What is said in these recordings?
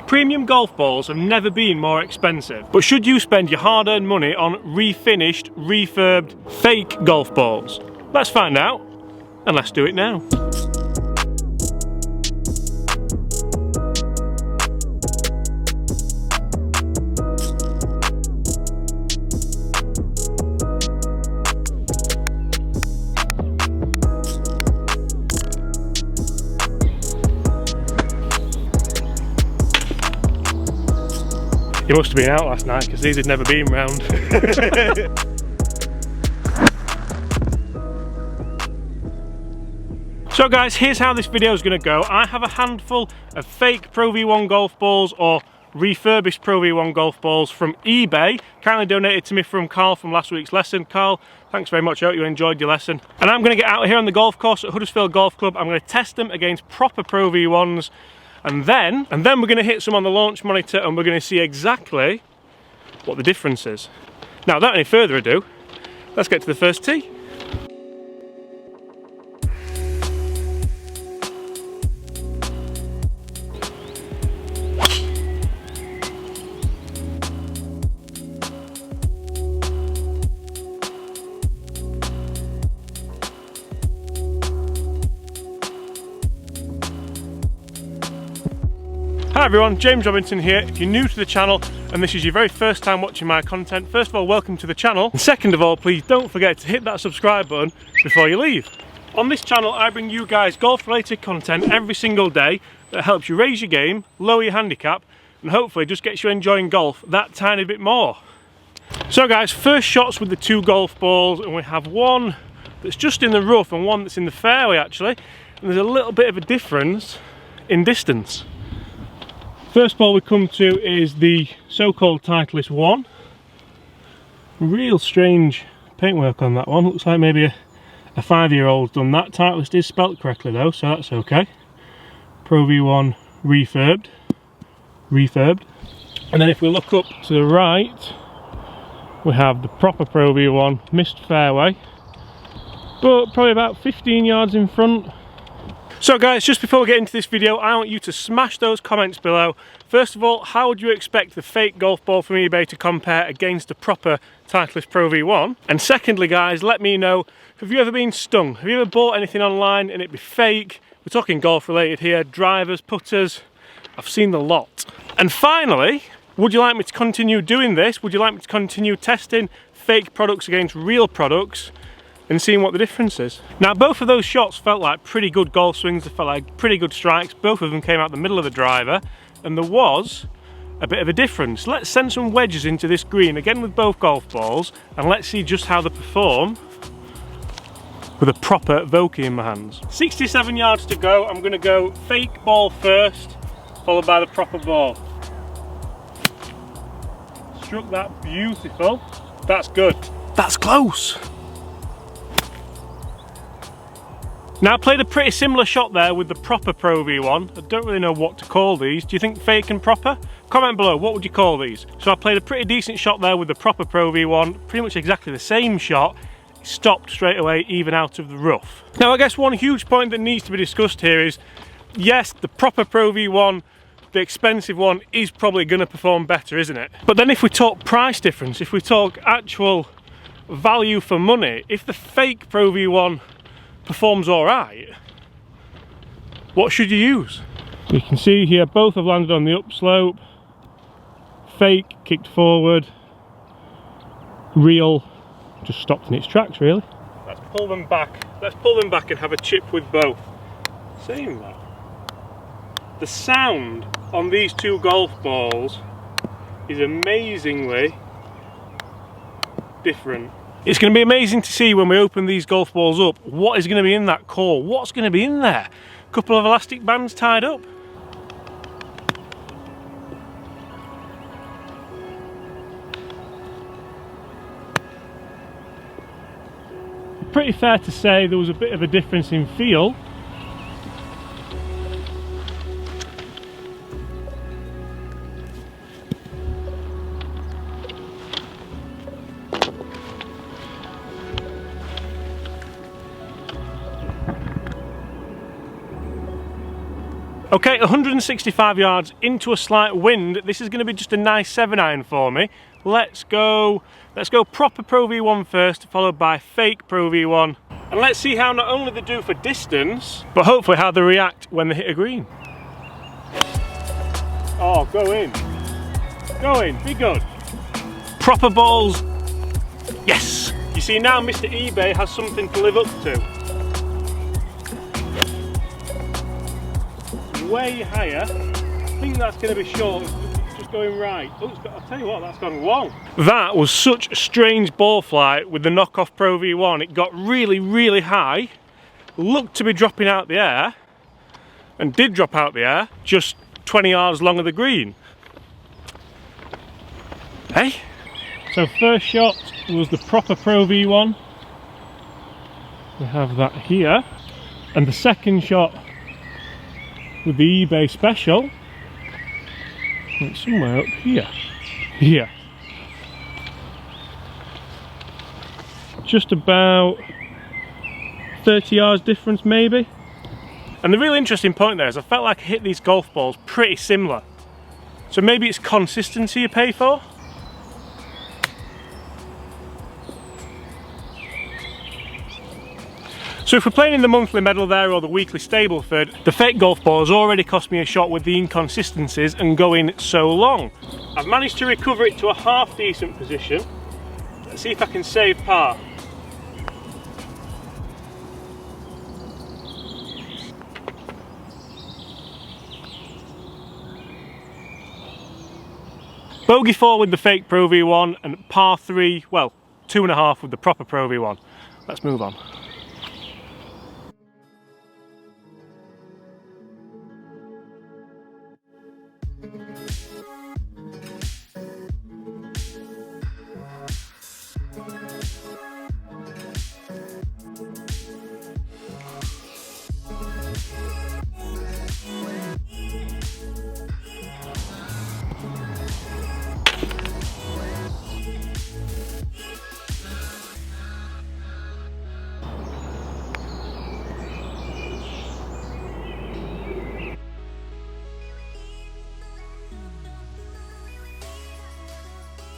Premium golf balls have never been more expensive, but should you spend your hard-earned money on refinished, refurbed, fake golf balls? Let's find out, and let's do it now. He must have been out last night because these had never been round. So guys, here's how this video is going to go. I have a handful of fake Pro V1 golf balls or refurbished Pro V1 golf balls from eBay, kindly donated to me from Carl from last week's lesson. Carl, thanks very much, I hope you enjoyed your lesson. And I'm going to get out here on the golf course at Huddersfield Golf Club. I'm going to test them against proper Pro V1s. And then we're going to hit some on the launch monitor and we're going to see exactly what the difference is. Now, without any further ado, let's get to the first tee. Hi everyone, James Robinson here. If you're new to the channel and this is your very first time watching my content, first of all, welcome to the channel. And second of all, please don't forget to hit that subscribe button before you leave. On this channel, I bring you guys golf-related content every single day that helps you raise your game, lower your handicap, and hopefully just gets you enjoying golf that tiny bit more. So guys, first shots with the two golf balls, and we have one that's just in the rough and one that's in the fairway actually, and there's a little bit of a difference in distance. First ball we come to is the so-called Titleist 1. Real strange paintwork on that one. Looks like maybe a 5-year-old's done that. Titleist is spelt correctly though, so that's okay. Pro V1 refurbed. And then if we look up to the right, we have the proper Pro V1 missed fairway, but probably about 15 yards in front. So guys, just before we get into this video, I want you to smash those comments below. First of all, how would you expect the fake golf ball from eBay to compare against a proper Titleist Pro V1? And secondly guys, let me know, have you ever been stung? Have you ever bought anything online and it be fake? We're talking golf related here, drivers, putters, I've seen the lot. And finally, would you like me to continue doing this? Would you like me to continue testing fake products against real products and seeing what the difference is? Now, both of those shots felt like pretty good golf swings, they felt like pretty good strikes. Both of them came out the middle of the driver, and there was a bit of a difference. Let's send some wedges into this green, again with both golf balls, and let's see just how they perform with a proper Vokey in my hands. 67 yards to go. I'm gonna go fake ball first, followed by the proper ball. Struck that beautiful. That's good. That's close. Now, I played a pretty similar shot there with the proper Pro V1. I don't really know what to call these. Do you think fake and proper? Comment below, what would you call these? So I played a pretty decent shot there with the proper Pro V1, pretty much exactly the same shot. It stopped straight away, even out of the rough. Now, I guess one huge point that needs to be discussed here is, yes, the proper Pro V1, the expensive one, is probably going to perform better, isn't it? But then if we talk price difference, if we talk actual value for money, if the fake Pro V1 performs alright, what should you use? You can see here both have landed on the upslope. Fake kicked forward, real just stopped in its tracks really. Let's pull them back and have a chip with both. Saying that, the sound on these two golf balls is amazingly different. It's going to be amazing to see when we open these golf balls up what is going to be in that core. What's going to be in there? A couple of elastic bands tied up. Pretty fair to say there was a bit of a difference in feel. Okay, 165 yards into a slight wind. This is going to be just a nice 7-iron for me. Let's go proper Pro V1 first, followed by fake Pro V1. And let's see how not only they do for distance, but hopefully how they react when they hit a green. Oh, go in. Go in, be good. Proper balls. Yes! You see, now Mr. eBay has something to live up to. Way higher. I think that's going to be short. It's just going right. Oh, I'll tell you what, that's gone long. That was such a strange ball flight with the knockoff Pro V1. It got really, really high, looked to be dropping out the air, and did drop out the air, just 20 yards long of the green. Hey? So first shot was the proper Pro V1. We have that here. And the second shot with the eBay special, it's somewhere up here. Here. Just about 30 yards difference maybe. And the really interesting point there is I felt like I hit these golf balls pretty similar. So maybe it's consistency you pay for? So if we're playing in the monthly medal there or the weekly Stableford, the fake golf ball has already cost me a shot with the inconsistencies and going so long. I've managed to recover it to a half decent position. Let's see if I can save par. Bogey 4 with the fake Pro V1 and par 3, well, 2.5 with the proper Pro V1. Let's move on.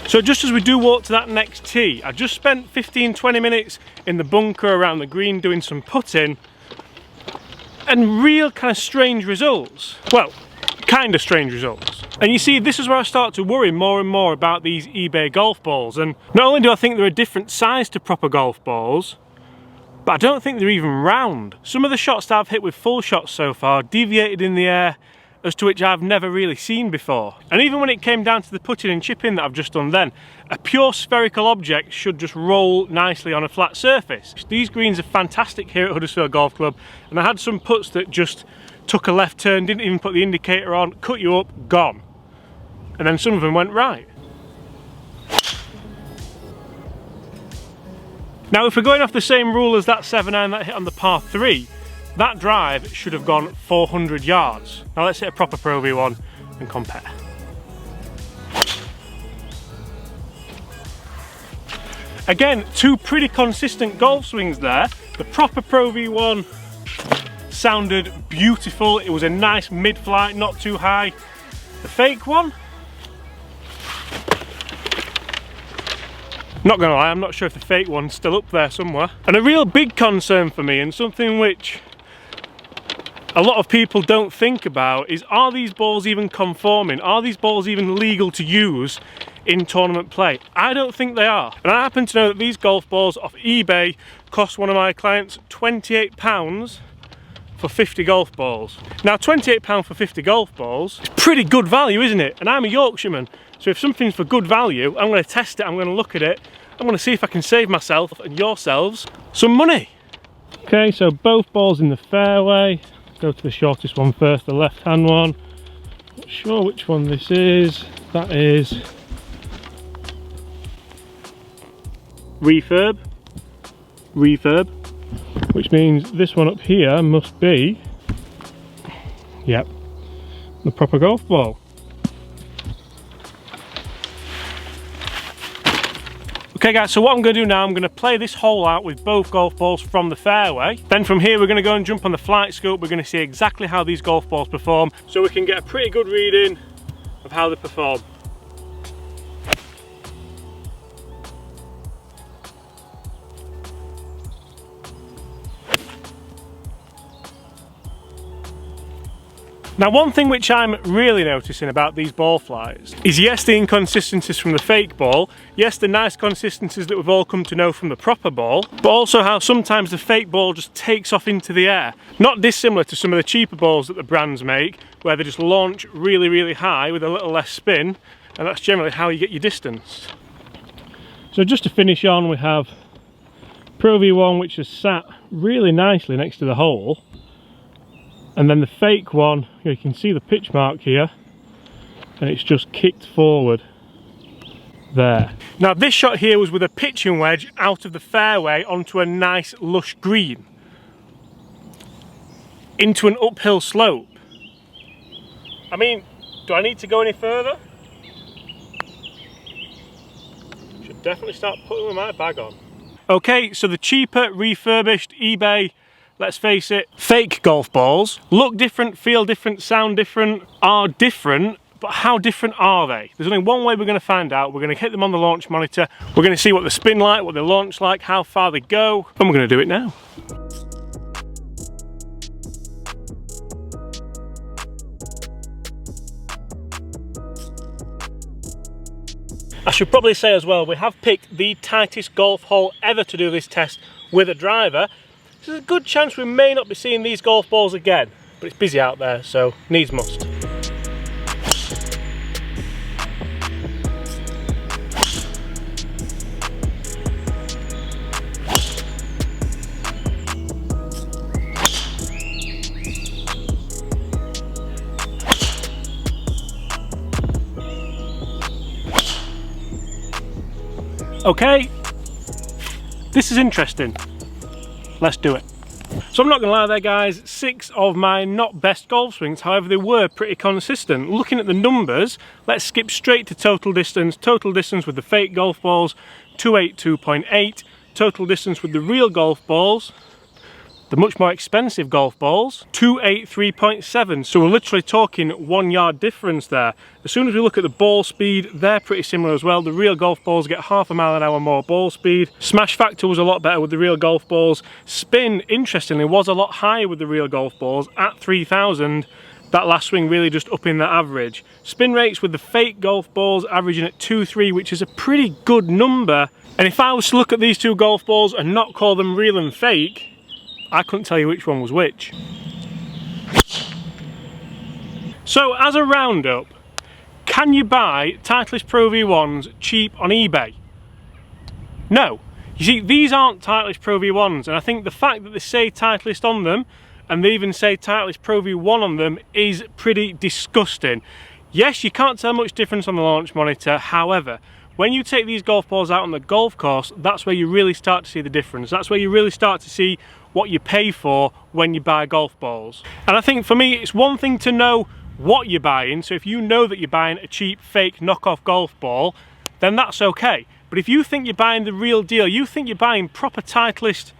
So just as we do walk to that next tee, I just spent 15-20 minutes in the bunker around the green doing some putting, and real kind of strange results. Well, kind of strange results. And you see, this is where I start to worry more and more about these eBay golf balls. And not only do I think they're a different size to proper golf balls, but I don't think they're even round. Some of the shots that I've hit with full shots so far deviated in the air as to which I've never really seen before. And even when it came down to the putting and chipping that I've just done then, a pure spherical object should just roll nicely on a flat surface. These greens are fantastic here at Huddersfield Golf Club, and I had some putts that just took a left turn, didn't even put the indicator on, cut you up, gone. And then some of them went right. Now if we're going off the same rule as that 7-iron that hit on the par 3, that drive should have gone 400 yards. Now let's hit a proper Pro V1 and compare. Again, two pretty consistent golf swings there. The proper Pro V1 sounded beautiful. It was a nice mid-flight, not too high. The fake one, not gonna lie, I'm not sure if the fake one's still up there somewhere. And a real big concern for me, and something which a lot of people don't think about, is are these balls even conforming? Are these balls even legal to use in tournament play? I don't think they are. And I happen to know that these golf balls off eBay cost one of my clients £28 for 50 golf balls. Now £28 for 50 golf balls is pretty good value, isn't it? And I'm a Yorkshireman, so if something's for good value, I'm going to test it, I'm going to look at it, I'm going to see if I can save myself and yourselves some money. Okay, so both balls in the fairway. Go to the shortest one first, the left hand one. Not sure which one this is. That is refurb, which means this one up here must be, yep, the proper golf ball. Okay guys, so what I'm going to do now, I'm going to play this hole out with both golf balls from the fairway. Then from here we're going to go and jump on the flight scope. We're going to see exactly how these golf balls perform, so we can get a pretty good reading of how they perform. Now, one thing which I'm really noticing about these ball flights is, yes, the inconsistencies from the fake ball, yes, the nice consistencies that we've all come to know from the proper ball, but also how sometimes the fake ball just takes off into the air. Not dissimilar to some of the cheaper balls that the brands make, where they just launch really, really high with a little less spin, and that's generally how you get your distance. So just to finish on, we have Pro V1, which has sat really nicely next to the hole. And then the fake one, you can see the pitch mark here, and it's just kicked forward there. Now this shot here was with a pitching wedge out of the fairway onto a nice lush green, into an uphill slope. I mean, do I need to go any further? Should definitely start putting my bag on. Okay, so the cheaper, refurbished eBay, let's face it, fake golf balls look different, feel different, sound different, are different, but how different are they? There's only one way we're going to find out. We're going to hit them on the launch monitor, we're going to see what they spin like, what they launch like, how far they go, and we're going to do it now. I should probably say as well, we have picked the tightest golf hole ever to do this test with a driver. There's a good chance we may not be seeing these golf balls again, but it's busy out there, so needs must. Okay, this is interesting. Let's do it. So I'm not going to lie there guys, 6 of my not best golf swings, however they were pretty consistent. Looking at the numbers, let's skip straight to total distance. Total distance with the fake golf balls, 282.8. Total distance with the real golf balls, the much more expensive golf balls, 283.7. So we're literally talking 1 yard difference there. As soon as we look at the ball speed, they're pretty similar as well. The real golf balls get half a mile an hour more ball speed. Smash factor was a lot better with the real golf balls. Spin, interestingly, was a lot higher with the real golf balls at 3,000. That last swing really just upping that average. Spin rates with the fake golf balls averaging at 2.3, which is a pretty good number. And if I was to look at these two golf balls and not call them real and fake, I couldn't tell you which one was which. So as a roundup, can you buy Titleist Pro V1s cheap on eBay? No. You see, these aren't Titleist Pro V1s, and I think the fact that they say Titleist on them, and they even say Titleist Pro V1 on them, is pretty disgusting. Yes, you can't tell much difference on the launch monitor, however, when you take these golf balls out on the golf course, that's where you really start to see the difference. That's where you really start to see what you pay for when you buy golf balls. And I think for me, it's one thing to know what you're buying. So if you know that you're buying a cheap, fake, knockoff golf ball, then that's okay. But if you think you're buying the real deal, you think you're buying proper Titleist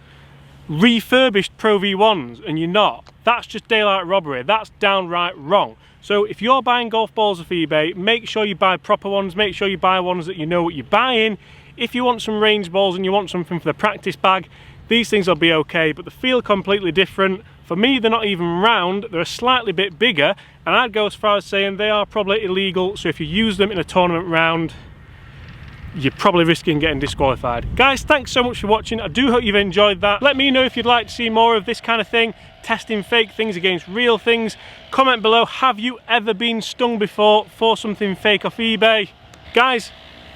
refurbished Pro V1s and you're not, that's just daylight robbery. That's downright wrong. So if you're buying golf balls off eBay, make sure you buy proper ones, make sure you buy ones that you know what you're buying. If you want some range balls and you want something for the practice bag, these things will be okay, but they feel completely different. For me, they're not even round, they're a slightly bit bigger, and I'd go as far as saying they are probably illegal, so if you use them in a tournament round, you're probably risking getting disqualified. Guys, thanks so much for watching. I do hope you've enjoyed that. Let me know if you'd like to see more of this kind of thing, testing fake things against real things. Comment below, have you ever been stung before for something fake off eBay? Guys,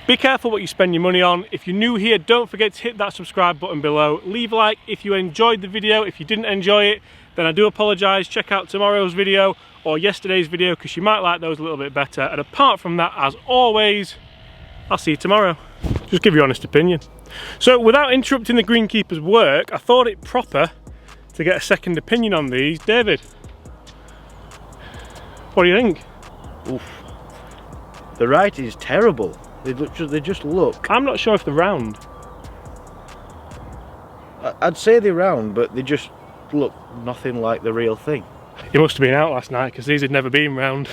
be careful what you spend your money on. If you're new here, don't forget to hit that subscribe button below. Leave a like if you enjoyed the video. If you didn't enjoy it, then I do apologise. Check out tomorrow's video or yesterday's video because you might like those a little bit better. And apart from that, as always, I'll see you tomorrow. Just give your honest opinion. So without interrupting the greenkeeper's work, I thought it proper to get a second opinion on these. David, what do you think? Oof. The right is terrible. They just look. I'm not sure if they're round. I'd say they're round, but they just look nothing like the real thing. You must have been out last night because these had never been round.